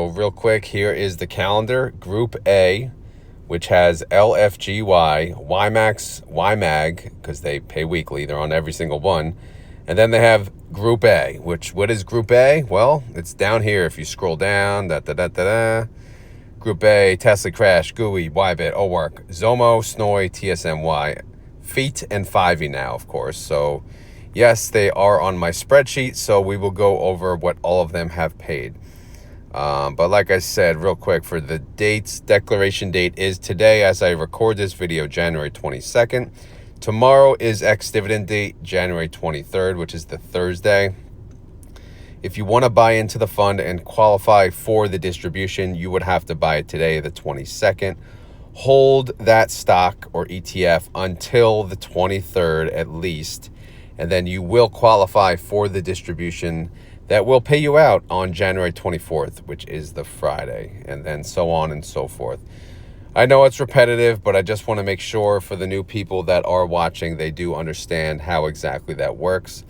real quick, here is the calendar. Group A, which has LFGY, YMAX, YMAG, because they pay weekly. They're on every single one. And then they have Group A, what is Group A? Well, it's down here. If you scroll down, Group A, TSLY, Crash, GUI, YBIT, OARK, Zomo, SNOI, TSMY, FEAT, and FIVY now, of course. So yes, they are on my spreadsheet, so we will go over what all of them have paid. But like I said, real quick, for the dates, declaration date is today as I record this video, January 22nd. Tomorrow is ex-dividend date, January 23rd, which is the Thursday. If you want to buy into the fund and qualify for the distribution, you would have to buy it today, the 22nd. Hold that stock or ETF until the 23rd at least, and then you will qualify for the distribution that will pay you out on January 24th, which is the Friday, and then so on and so forth. I know it's repetitive, but I just want to make sure for the new people that are watching, they do understand how exactly that works.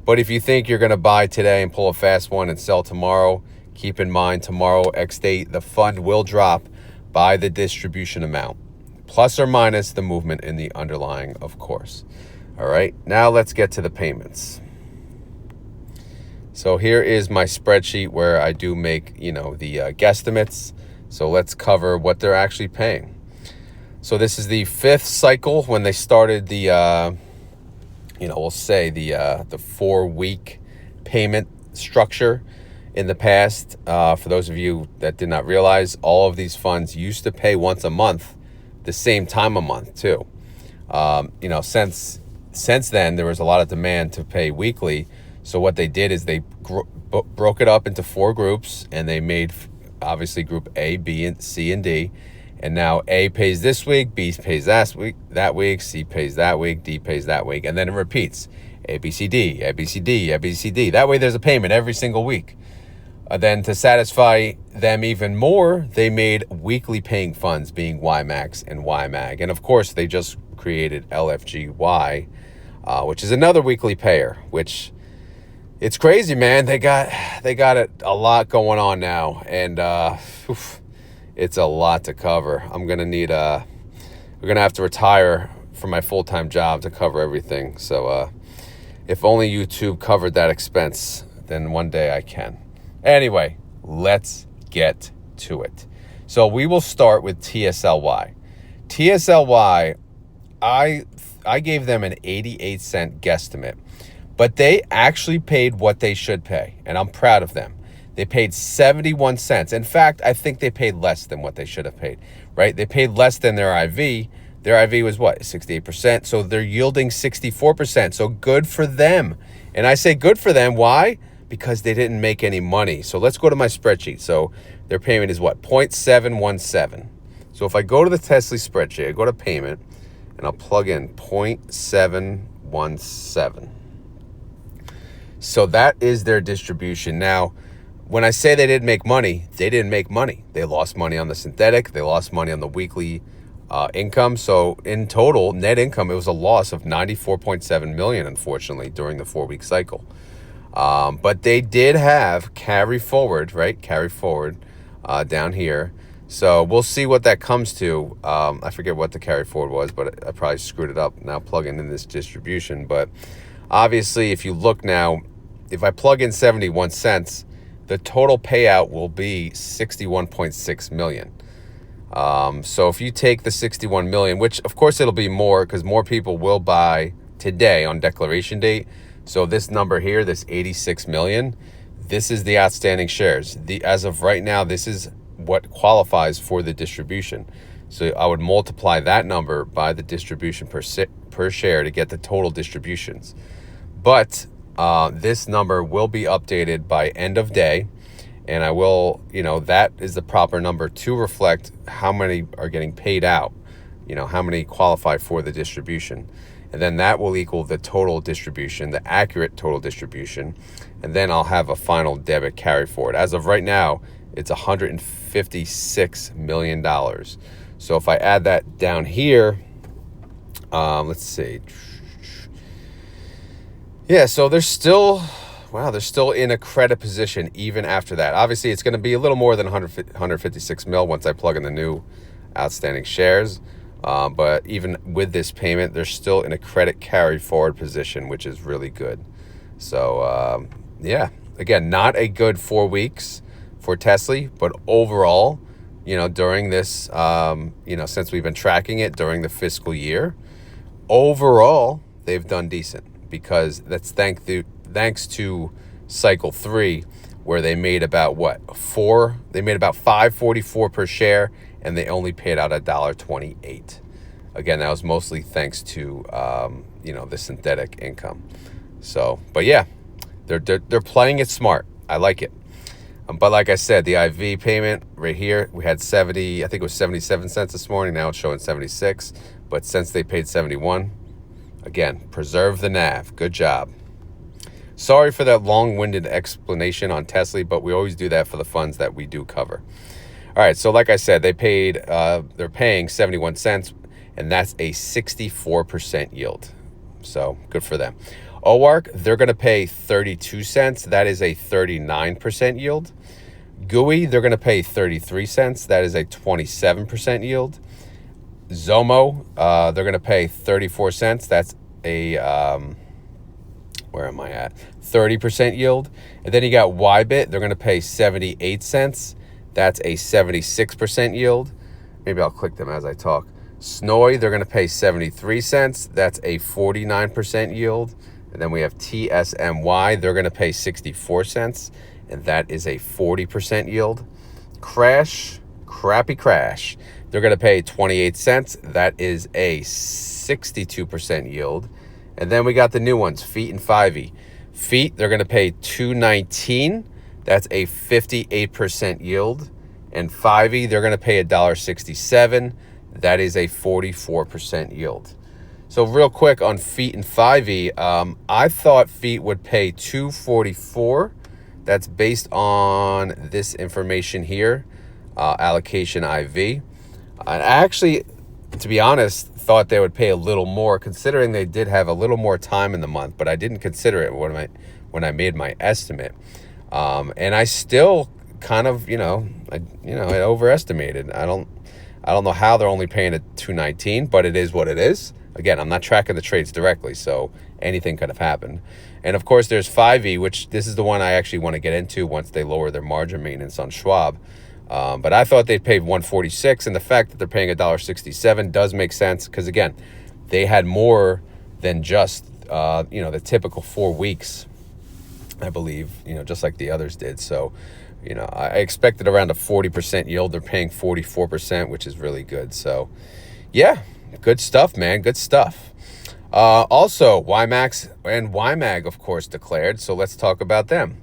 But if you think you're going to buy today and pull a fast one and sell tomorrow, keep in mind tomorrow, X date, the fund will drop by the distribution amount, plus or minus the movement in the underlying, of course. All right, now let's get to the payments. So here is my spreadsheet where I do make, the guesstimates. So let's cover what they're actually paying. So this is the 5th cycle when they started the, we'll say the 4-week payment structure in the past. For those of you that did not realize, all of these funds used to pay once a month, the same time a month too. Since then, there was a lot of demand to pay weekly. So what they did is they broke it up into 4 groups, and they made obviously group A, B, and C, and D. And now A pays this week, B pays that week, C pays that week, D pays that week, and then it repeats. A, B, C, D, A, B, C, D, A, B, C, D. That way there's a payment every single week. Then to satisfy them even more, they made weekly paying funds, being YMAX and YMAG. And of course, they just created LFGY, which is another weekly payer, which it's crazy, man. They got a lot going on now, and it's a lot to cover. we're gonna have to retire from my full-time job to cover everything. So if only YouTube covered that expense, then one day I can. Anyway, let's get to it. So we will start with TSLY. TSLY, I gave them an 88-cent guesstimate. But they actually paid what they should pay, and I'm proud of them. They paid 71 cents. In fact, I think they paid less than what they should have paid, right? They paid less than their IV. Their IV was what, 68%? So they're yielding 64%. So good for them. And I say good for them. Why? Because they didn't make any money. So let's go to my spreadsheet. So their payment is what? 0.717. So if I go to the TSLY spreadsheet, I go to payment, and I'll plug in 0.717. So that is their distribution. Now, when I say they didn't make money, they didn't make money. They lost money on the synthetic. They lost money on the weekly income. So in total, net income, it was a loss of $94.7 million, unfortunately, during the 4-week cycle. But they did have carry forward, right? Carry forward down here. So we'll see what that comes to. I forget what the carry forward was, but I probably screwed it up now plugging in this distribution. But obviously, if you look now, if I plug in 71 cents, the total payout will be 61.6 million. So if you take the 61 million, which of course it'll be more because more people will buy today on declaration date. So this number here, this 86 million, this is the outstanding shares. As of right now, this is what qualifies for the distribution. So I would multiply that number by the distribution per share to get the total distributions. But this number will be updated by end of day, and I will, that is the proper number to reflect how many are getting paid out, how many qualify for the distribution. And then that will equal the total distribution, the accurate total distribution. And then I'll have a final debit carry forward. As of right now, it's $156 million. So if I add that down here, let's see. Yeah, so there's still wow, they're still in a credit position even after that. Obviously, it's going to be a little more than 156 mil once I plug in the new outstanding shares. But even with this payment, they're still in a credit carry forward position, which is really good. So, yeah, again, not a good 4 weeks for TSLY, but overall, during this, since we've been tracking it during the fiscal year, overall, they've done decent, because that's thanks to cycle 3, where they made about they made about $5.44 per share, and they only paid out $1.28. Again, that was mostly thanks to the synthetic income. So, but yeah, they're playing it smart. I like it. But like I said, the IV payment right here, we had 70, I think it was 77 cents this morning. Now it's showing 76. But since they paid 71, again, preserve the NAV. Good job. Sorry for that long-winded explanation on TSLY, but we always do that for the funds that we do cover. All right, so like I said, they're paying 71 cents, and that's a 64% yield. So good for them. OARK, they're going to pay 32 cents. That is a 39% yield. GUI, they're going to pay 33 cents. That is a 27% yield. Zomo, they're going to pay 34 cents. That's a, where am I at? 30% yield. And then you got YBIT, they're going to pay 78 cents. That's a 76% yield. Maybe I'll click them as I talk. SNOI, they're going to pay 73 cents. That's a 49% yield. And then we have TSMY, they're going to pay 64 cents. And that is a 40% yield. Crappy Crash, they're going to pay 28 cents. That is a 62% yield. And then we got the new ones, FEAT and FIVY. FEAT, they're going to pay $2.19. That's a 58% yield. And FIVY, they're going to pay $1.67. That is a 44% yield. So real quick on FEAT and FIVY, I thought FEAT would pay $2.44. That's based on this information here, allocation IV. I actually, to be honest, thought they would pay a little more, considering they did have a little more time in the month, but I didn't consider it when I made my estimate. And I still kind of, I overestimated. I don't know how they're only paying at $2.19, but it is what it is. Again, I'm not tracking the trades directly, so anything could have happened. And of course, there's FIVY, which this is the one I actually want to get into once they lower their margin maintenance on Schwab. But I thought they'd pay $1.46, and the fact that they're paying $1.67 does make sense, because again, they had more than just the typical 4 weeks, I believe, just like the others did. So, I expected around a 40% yield. They're paying 44%, which is really good. So, yeah, good stuff, man. Good stuff. Also, YMAX and YMAG, of course, declared. So let's talk about them.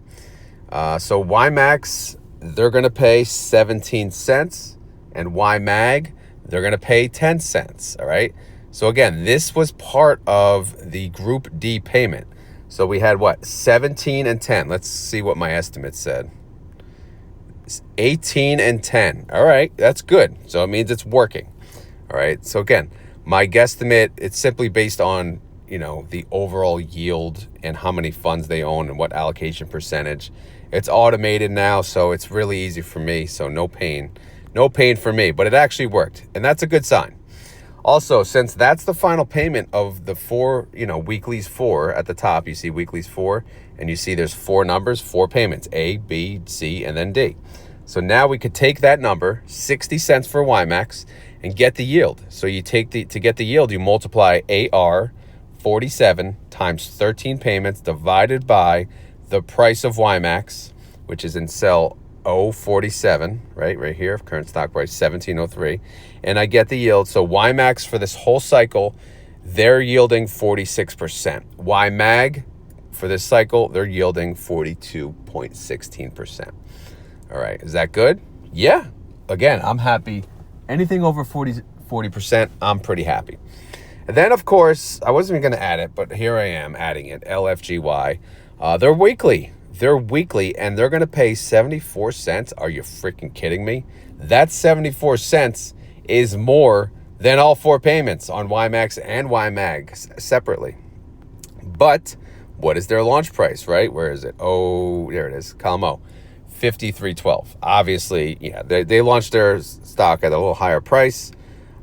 So YMAX, they're going to pay 17 cents, and YMAG, they're going to pay 10 cents. All right. So again, this was part of the Group D payment. So we had 17 and 10. Let's see what my estimate said. 18 and 10. All right. That's good. So it means it's working. All right. So again, my guesstimate, it's simply based on, the overall yield and how many funds they own and what allocation percentage. It's automated now, so it's really easy for me. So no pain for me, but it actually worked. And that's a good sign. Also, since that's the final payment of the weeklies 4 at the top, you see weeklies 4, and you see there's 4 numbers, 4 payments, A, B, C, and then D. So now we could take that number, 60 cents for YMAX, and get the yield. So you to get the yield, you multiply AR 47 times 13 payments divided by the price of YMAX, which is in cell 047, right here, current stock price 1703, and I get the yield. So YMAX for this whole cycle, they're yielding 46%. YMAG for this cycle, they're yielding 42.16%. All right, is that good? Yeah. Again, I'm happy. Anything over 40%, I'm pretty happy. And then, of course, I wasn't even going to add it, but here I am adding it, LFGY. They're weekly. And they're going to pay 74 cents. Are you freaking kidding me? That 74 cents is more than all 4 payments on YMAX and YMAG separately. But What is their launch price, right? Where is it? Oh, there it is. Column O, 53.12. Obviously, yeah, they launched their stock at a little higher price,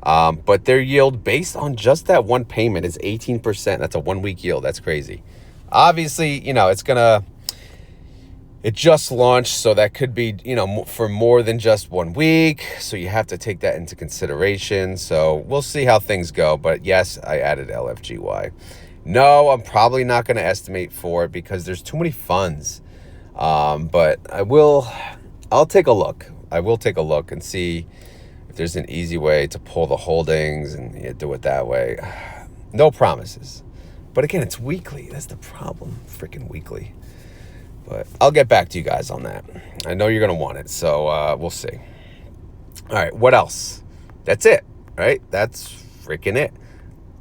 but their yield based on just that one payment is 18%. That's a 1 week yield. That's crazy. Obviously, it just launched, so that could be, for more than just 1 week. So you have to take that into consideration. So we'll see how things go. But yes, I added LFGY. No, I'm probably not going to estimate for it because there's too many funds. But I'll take a look. I will take a look and see if there's an easy way to pull the holdings and do it that way. No promises. But again, it's weekly. That's the problem. Freaking weekly. But I'll get back to you guys on that. I know you're going to want it, so we'll see. All right, what else? That's it, right? That's freaking it.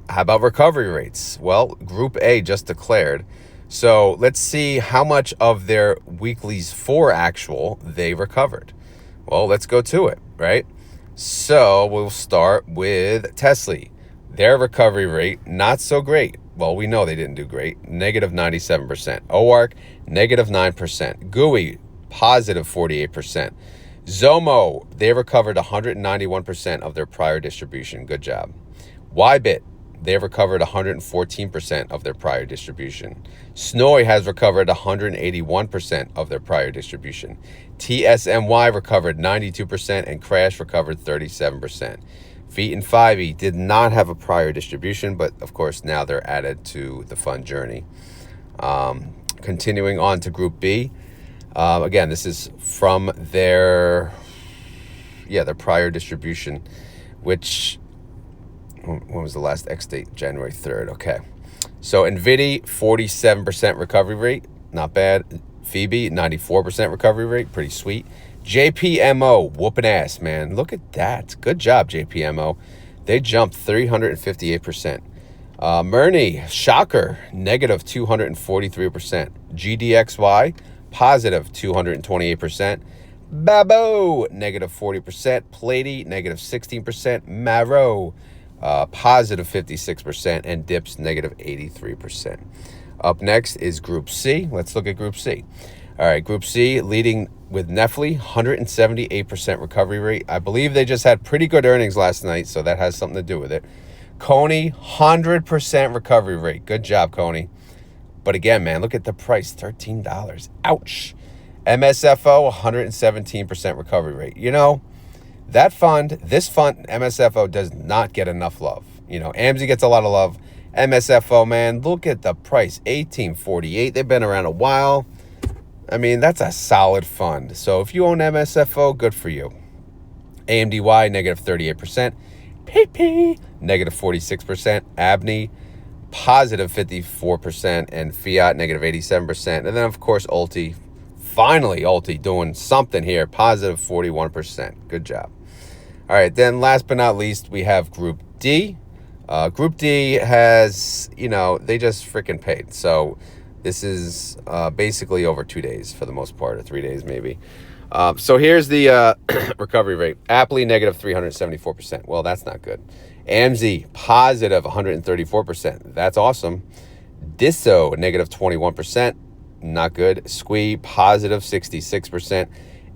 How about recovery rates? Well, Group A just declared. So let's see how much of their weeklies for actual they recovered. Well, let's go to it, right? So we'll start with TSLY. Their recovery rate, not so great. Well, we know they didn't do great. Negative 97%. OARK, negative 9%. GUI, positive 48%. Zomo, they recovered 191% of their prior distribution. Good job. YBIT, they recovered 114% of their prior distribution. SNOI has recovered 181% of their prior distribution. TSMY recovered 92% and Crash recovered 37%. FEAT and FIVY did not have a prior distribution, but of course now they're added to the fund journey. Continuing on to Group B. Again, this is from their prior distribution, which, when was the last X date? January 3rd. Okay. So NVIDIA, 47% recovery rate. Not bad. FIVY, 94% recovery rate. Pretty sweet. JPMO, whooping ass, man. Look at that. Good job, JPMO. They jumped 358%. Murni, shocker, negative 243%. GDXY, positive 228%. Babo, negative 40%. Platy, negative 16%. Maro, positive 56%. And Dips, negative 83%. Up next is Group C. Let's look at Group C. All right, Group C, leading with Nephi, 178% recovery rate. I believe they just had pretty good earnings last night, so that has something to do with it. Coney, 100% recovery rate. Good job, Coney. But again, man, look at the price, $13. Ouch. MSFO, 117% recovery rate. This fund, MSFO, does not get enough love. AMSI gets a lot of love. MSFO, man, look at the price, $18.48. They've been around a while. I mean, that's a solid fund. So if you own MSFO, good for you. AMDY, negative 38%. PP, negative 46%. ABNY, positive 54%. And FIAT, negative 87%. And then, of course, Ulti. Finally, Ulti doing something here. Positive 41%. Good job. All right, then last but not least, we have Group D. Group D has, they just freaking paid. So this is basically over 2 days for the most part, or 3 days maybe. So here's the recovery rate. Aptly, negative 374%. Well, that's not good. AMSI, positive 134%. That's awesome. Disso, negative 21%. Not good. SQUI, positive 66%.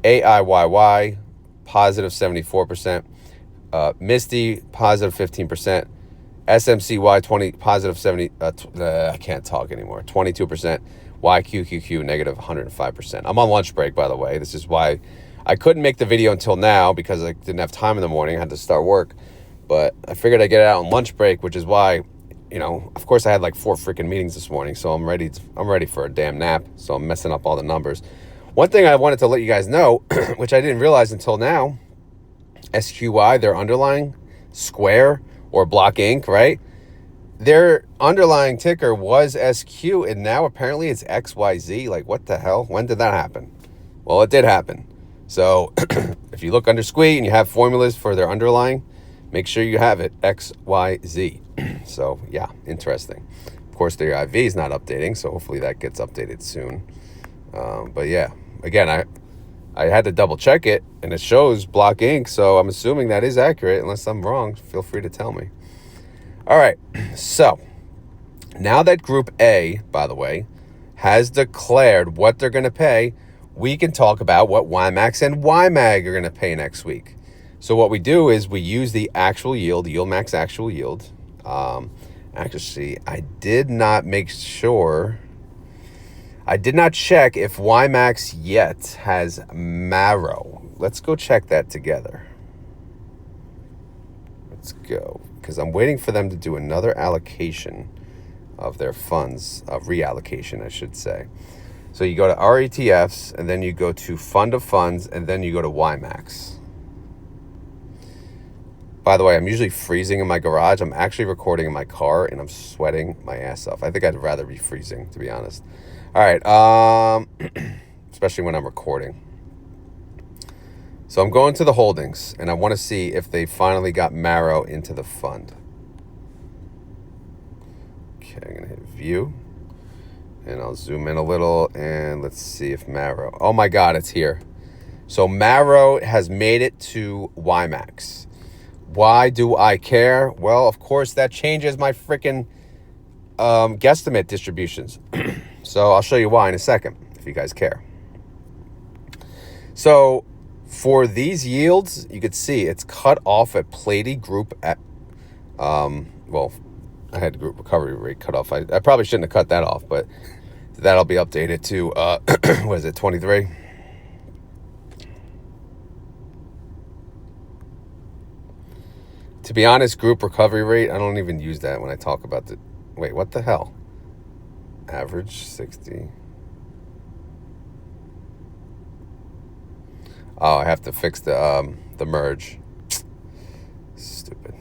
AIYY, positive 74%. Misty, positive 15%. SMCY, positive 70. I can't talk anymore. 22%. YQQQ, negative 105%. I'm on lunch break, by the way. This is why I couldn't make the video until now, because I didn't have time in the morning. I had to start work. But I figured I'd get it out on lunch break, which is why, of course I had like 4 freaking meetings this morning, so I'm ready for a damn nap. So I'm messing up all the numbers. One thing I wanted to let you guys know, which I didn't realize until now, SQY, their underlying Square or Block Inc., right? Their underlying ticker was SQ, and now apparently it's XYZ. Like, what the hell? When did that happen? Well, it did happen. So if you look under SQUI and you have formulas for their underlying, make sure you have it, XYZ. So, yeah, interesting. Of course, their IV is not updating, so hopefully that gets updated soon. But, yeah, again, I had to double check it, and it shows Block Inc., so I'm assuming that is accurate. Unless I'm wrong, feel free to tell me. All right, so Now that Group A, by the way, has declared what they're going to pay, we can talk about what YMAX and YMAG are going to pay next week. So what we do is we use the actual yield, YieldMax actual yield. Actually, I did not check if YMAX yet has marrow. Let's go check that together. Let's go, because I'm waiting for them to do another allocation of their funds, reallocation, I should say. So you go to RETFs, and then you go to Fund of Funds, and then you go to YMAX. By the way, I'm usually freezing in my garage. I'm actually recording in my car, and I'm sweating my ass off. I think I'd rather be freezing, to be honest. All right, especially when I'm recording. So I'm going to the holdings, and I want to see if they finally got marrow into the fund. Okay, I'm going to hit view, and I'll zoom in a little, and let's see if marrow. Oh my God, it's here. So marrow has made it to YMAX. Why do I care? Well, of course, that changes my freaking guesstimate distributions. So I'll show you why in a second, if you guys care. So for these yields, you could see it's cut off at Plady Group at, well, I had group recovery rate cut off. I probably shouldn't have cut that off, but that'll be updated to, what is it, 23? To be honest, group recovery rate, I don't even use that when I talk about the, wait, what the hell? Average 60. Oh, I have to fix the merge. Stupid.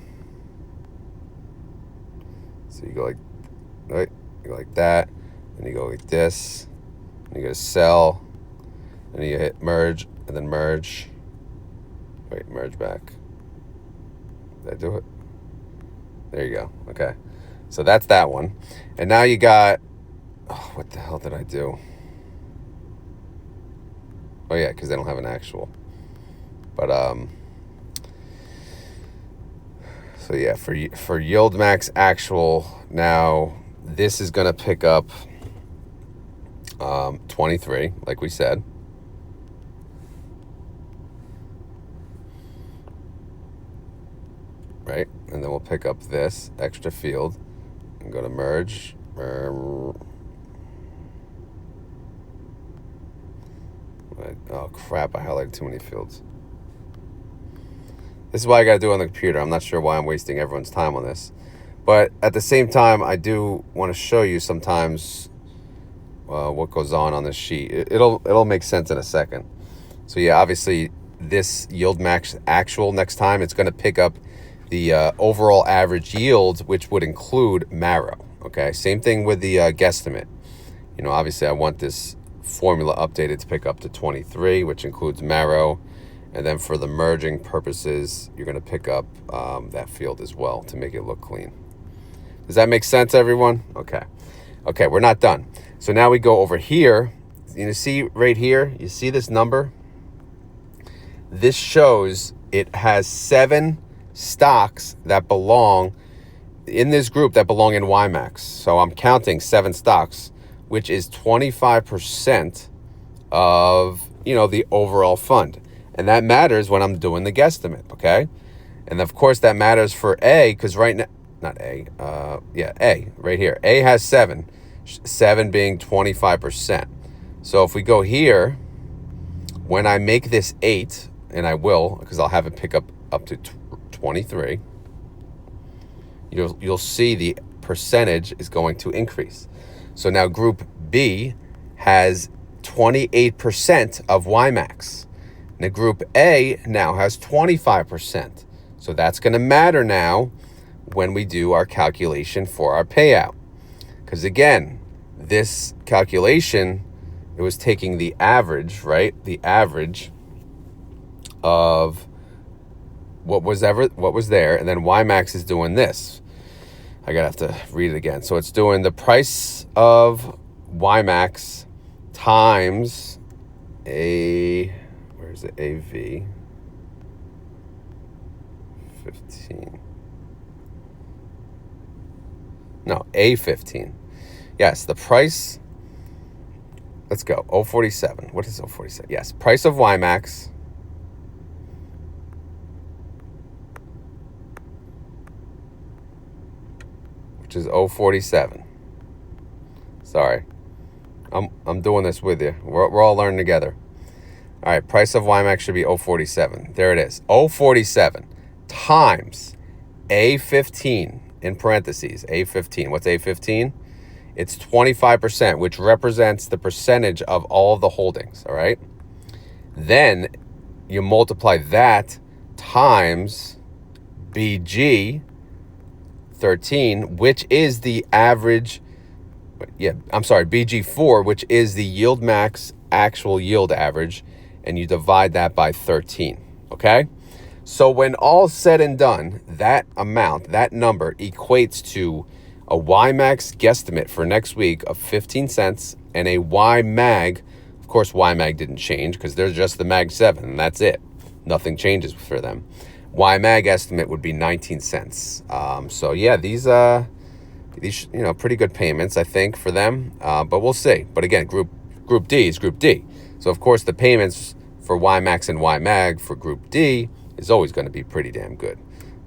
So you go like, right, you go like that, and you go like this, and you go to sell, and you hit merge, and then merge. Wait, merge back. Did I do it? There you go. Okay. So that's that one. And now you got, oh, what the hell did I do? Oh yeah, because they don't have an actual. But so yeah, for YieldMax actual, now this is gonna pick up 23, like we said. Right, and then we'll pick up this extra field and go to merge. Oh crap, I highlighted too many fields. This is what I gotta do on the computer. I'm not sure why I'm wasting everyone's time on this, but at the same time, I do want to show you sometimes what goes on this sheet. It'll make sense in a second. So yeah, obviously this YieldMax actual next time, it's going to pick up the overall average yield, which would include marrow. Okay, same thing with the guesstimate. You know, obviously I want this formula updated to pick up to 23, which includes marrow. And then for the merging purposes, you're going to pick up that field as well to make it look clean. Does that make sense, everyone? Okay. Okay, we're not done. So now we go over here. You see right here, you see this number? This shows it has 7 stocks that belong in this group that belong in YMAX. So I'm counting 7 stocks, which is 25% of, you know, the overall fund. And that matters when I'm doing the guesstimate, okay? And of course that matters for A, because right now, not A, A, right here. A has 7 being 25%. So if we go here, when I make this 8, and I will, because I'll have it pick up to 23, you'll see the percentage is going to increase. So now group B has 28% of YMAX. Now group A now has 25%. So that's going to matter now when we do our calculation for our payout. Because again, this calculation, it was taking the average, right? The average of what was there, and then YMAX is doing this. I gotta have to read it again. So it's doing the price of YMAX times where is it? AV 15. No, A15. Yes, the price. Let's go. 047. What is 047? Yes, price of YMAX. Which is 047. Sorry. I'm doing this with you. We're all learning together. All right, price of YMAX should be 047. There it is. 047 times A15 in parentheses. A15. What's A15? It's 25%, which represents the percentage of all of the holdings, all right? Then you multiply that times BG 13, which is the average, BG4, which is the YieldMax actual yield average, and you divide that by 13, okay? So when all said and done, that amount, that number equates to a YMAX guesstimate for next week of 15 cents and a YMAG. Of course, YMAG didn't change because they're just the MAG 7, and that's it. Nothing changes for them. YMAG estimate would be 19 cents. So yeah, these pretty good payments, I think, for them. But we'll see. But again, Group D is Group D. So of course, the payments for YMAX and YMAG for Group D is always going to be pretty damn good.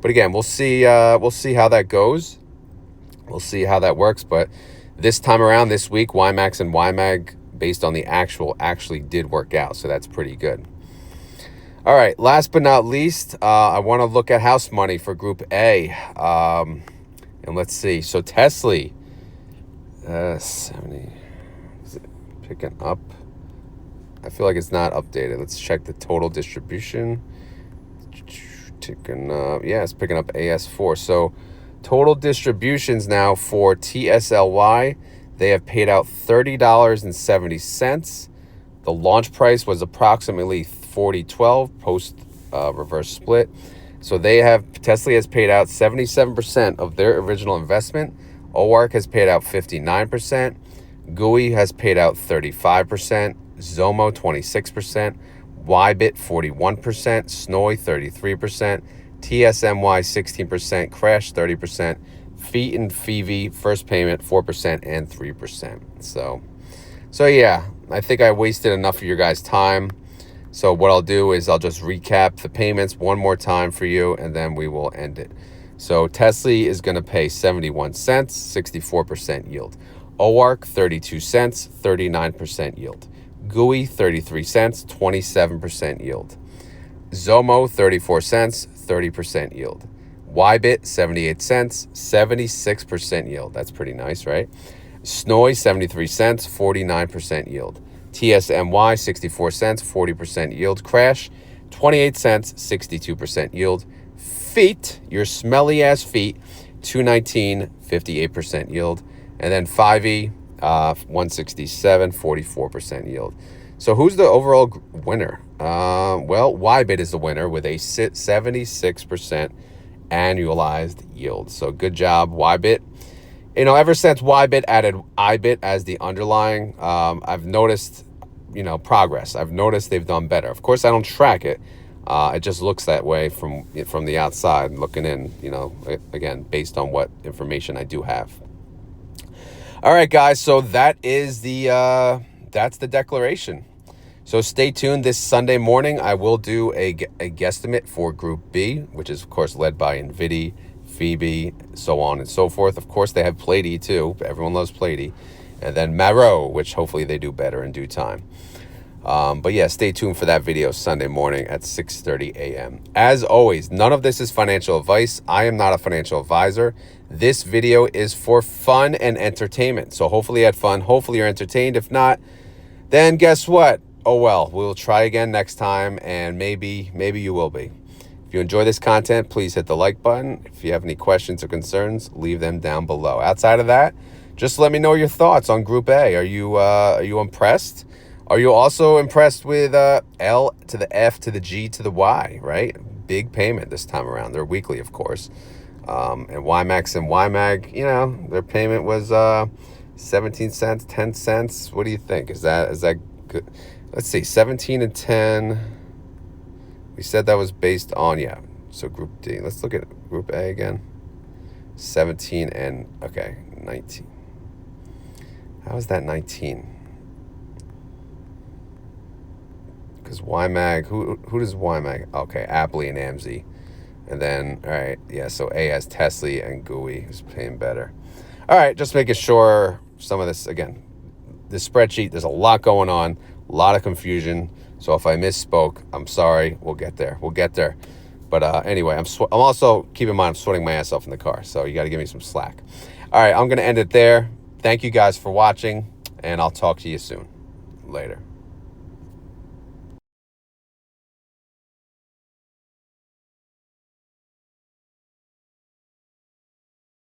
But again, we'll see how that goes. We'll see how that works. But this time around, this week, YMAX and YMAG, based on the actually did work out. So that's pretty good. All right, last but not least, I want to look at house money for Group A. And let's see. So TSLY, 70, is it picking up? I feel like it's not updated. Let's check the total distribution. Ticking up. Yeah, it's picking up AS4. So total distributions now for TSLY, they have paid out $30.70. The launch price was approximately $40.12 post reverse split. So TSLY has paid out 77% of their original investment. OARK has paid out 59%. GUI has paid out 35%. Zomo 26%. YBIT 41%. SNOI 33%. TSMY 16%. Crash 30%. FEAT and FIVY first payment 4% and 3%. So yeah, I think I wasted enough of your guys' time. So what I'll do is I'll just recap the payments one more time for you, and then we will end it. So TSLY is going to pay 71 cents, 64% yield. OARK, 32 cents, 39% yield. GUI, 33 cents, 27% yield. Zomo, 34 cents, 30% yield. YBIT, 78 cents, 76% yield. That's pretty nice, right? SNOI, 73 cents, 49% yield. TSMY, 64 cents, 40% yield. Crash, 28 cents, 62% yield. FEAT, your smelly ass FEAT, 219, 58% yield. And then FIVY, 167, 44% yield. So who's the overall winner? Well, YBIT is the winner with a 76% annualized yield. So good job, YBIT. You know, ever since YBIT added IBIT as the underlying, I've noticed, progress. I've noticed they've done better. Of course, I don't track it. It just looks that way from the outside looking in, again, based on what information I do have. All right, guys. So that is that's the declaration. So stay tuned. This Sunday morning, I will do a guesstimate for Group B, which is, of course, led by NVIDIA, FIVY, so on and so forth. Of course, they have Plady too. Everyone loves Plady. And then Maro, which hopefully they do better in due time. But yeah, stay tuned for that video Sunday morning at 6:30 a.m. As always, none of this is financial advice. I am not a financial advisor. This video is for fun and entertainment. So hopefully you had fun. Hopefully you're entertained. If not, then guess what? Oh well, we'll try again next time, and maybe you will be. If you enjoy this content, please hit the like button. If you have any questions or concerns, leave them down below. Outside of that, just let me know your thoughts on Group A. Are you impressed? Are you also impressed with L to the F to the G to the Y, right? Big payment this time around. They're weekly, of course. And YMAX and YMAG, their payment was 17 cents, 10 cents. What do you think? Is that good? Let's see, 17 and 10. We said that was based on, so Group D. Let's look at Group A again. 17 and, okay, 19. How is that 19? Because YMAG, who does YMAG? Okay, Appley and AMZ. And then, all right, yeah, so A has TSLY and GUI is paying better. All right, just making sure some of this, again, this spreadsheet, there's a lot going on, a lot of confusion. So if I misspoke, I'm sorry. We'll get there. We'll get there. But anyway, I'm also, keep in mind, I'm sweating my ass off in the car. So you got to give me some slack. All right, I'm going to end it there. Thank you guys for watching, and I'll talk to you soon. Later.